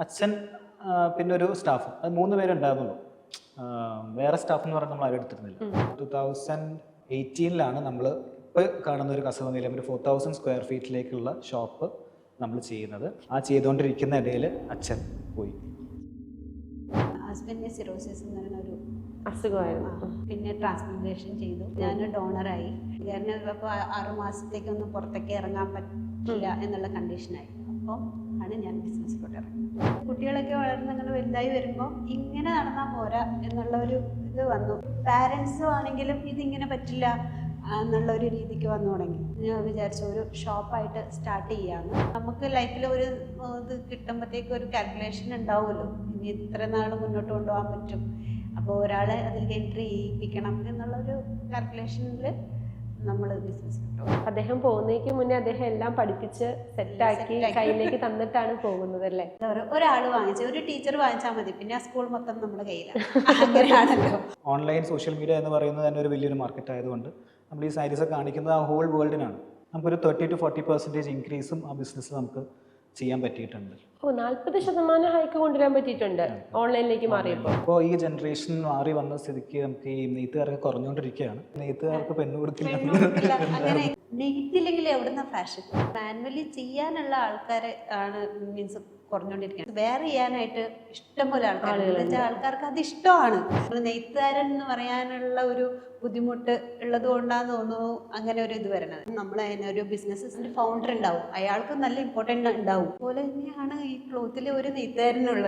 അച്ഛൻ പിന്നെ ഒരു സ്റ്റാഫ്, അത് 3 പേരുണ്ടായിരുന്നുള്ളൂ. വേറെ സ്റ്റാഫ് എന്ന് പറഞ്ഞാൽ നമ്മൾ ആരും എടുത്തിരുന്നില്ല. 2018 നമ്മൾ ഇപ്പോൾ കാണുന്ന ഒരു കസവ നിലയം ഒരു 4000 സ്ക്വയർ ഫീറ്റിലേക്കുള്ള ഷോപ്പ് നമ്മൾ ചെയ്യുന്നത്. ആ ചെയ്തുകൊണ്ടിരിക്കുന്ന ഇടയിൽ അച്ഛൻ പോയി. ഹസ്ബൻഡിന് സിറോസിസ് എന്ന് പറയുന്ന ഒരു അസുഖമായിരുന്നു. പിന്നെ ട്രാൻസ്പ്ലാന്റേഷൻ ചെയ്തു. ഞാൻ ഡോണറായി. കാരണം ഇപ്പോൾ 6 മാസത്തേക്കൊന്നും പുറത്തേക്ക് ഇറങ്ങാൻ പറ്റില്ല എന്നുള്ള കണ്ടീഷനായി. അപ്പോൾ ആണ് ഞാൻ ബിസിനസ്സിലോട്ട് ഇറങ്ങുന്നത്. കുട്ടികളൊക്കെ വളർന്ന് അങ്ങനെ വലുതായി വരുമ്പോൾ ഇങ്ങനെ നടന്നാൽ പോരാ എന്നുള്ള ഒരു ഇത് വന്നു. പാരൻസും ആണെങ്കിലും ഇതിങ്ങനെ പറ്റില്ല എന്നുള്ള ഒരു രീതിക്ക് വന്നു തുടങ്ങി. ഞാൻ വിചാരിച്ചു ഒരു ഷോപ്പായിട്ട് സ്റ്റാർട്ട് ചെയ്യാമെന്ന്. നമുക്ക് ലൈഫിൽ ഒരു ഇത് കിട്ടുമ്പോഴത്തേക്ക് ഒരു കാൽക്കുലേഷൻ ഉണ്ടാവുമല്ലോ, ഇനി ഇത്ര നാൾ മുന്നോട്ട് കൊണ്ടുപോകാൻ പറ്റും, അപ്പോൾ ഒരാളെ അതിലേക്ക് എൻട്രി ചെയ്യിപ്പിക്കണം എന്നുള്ളൊരു കാൽക്കുലേഷനിൽ നമ്മൾ ബിസിനസ് കിട്ടും. അദ്ദേഹം പോകുന്നതിന് മുന്നേ അദ്ദേഹം എല്ലാം പഠിപ്പിച്ച് സെറ്റാക്കി കയ്യിലേക്ക് തന്നിട്ടാണ് പോകുന്നത് അല്ലേ? ഒരാൾ വാങ്ങിച്ച ഒരു ടീച്ചർ വാങ്ങിച്ചാൽ മതി, പിന്നെ ആ സ്കൂൾ മൊത്തം നമ്മുടെ കയ്യിലാണ്. അങ്ങനെയാണല്ലോ. ഓൺലൈൻ സോഷ്യൽ മീഡിയ എന്ന് പറയുന്നത് തന്നെ ഒരു വലിയൊരു മാർക്കറ്റ് ആയതുകൊണ്ട് നമ്മൾ ഈ സാരീസ് കാണിക്കുന്നത് ആ ഹോൾ വേൾഡിനാണ്. നമുക്കൊരു 30 to 40% ഇൻക്രീസും ആ ബിസിനസ് നമുക്ക് ചെയ്യാൻ പറ്റിയിട്ടുണ്ട്. 40% ഹൈക്ക് കൊണ്ടുവരാൻ പറ്റിയിട്ടുണ്ട് ഓൺലൈനിലേക്ക് മാറിയപ്പോൾ. ഇപ്പോൾ ഈ ജനറേഷൻ മാറി വന്ന സ്ഥിതിക്ക് നമുക്ക് ഈ നെയ്ത്തുകാരൊക്കെ കുറഞ്ഞുകൊണ്ടിരിക്കുകയാണ്. നെയ്ത്തുകാർക്ക് പെണ്ണ് കൊടുക്കില്ല. അങ്ങനെ നെയ്ത്തില്ലെങ്കിൽ എവിടുന്ന ഫാഷൻ മാനുവലി ചെയ്യാനുള്ള ആൾക്കാരെ ആണ് മീൻസ് കുറഞ്ഞുകൊണ്ടിരിക്കുകയാണ്. വേറെ ചെയ്യാനായിട്ട് ഇഷ്ടംപോലെ ആൾക്കാർക്ക് അത് ഇഷ്ടമാണ്. നെയ്ത്തുകാരൻ എന്ന് പറയാനുള്ള ഒരു ബുദ്ധിമുട്ട് ഉള്ളത് കൊണ്ടാന്ന് തോന്നുന്നു അങ്ങനെ ഒരു ഇത് വരണത്. നമ്മൾ അതിന് ഒരു ബിസിനസ്സിന്റെ ഫൗണ്ടർ ഉണ്ടാവും, അയാൾക്ക് നല്ല ഇമ്പോർട്ടൻ്റ് ഉണ്ടാവും. അതുപോലെ തന്നെയാണ് ഈ ക്ലോത്തിൽ ഒരു നെയ്ത്തുകാരനുള്ളത്.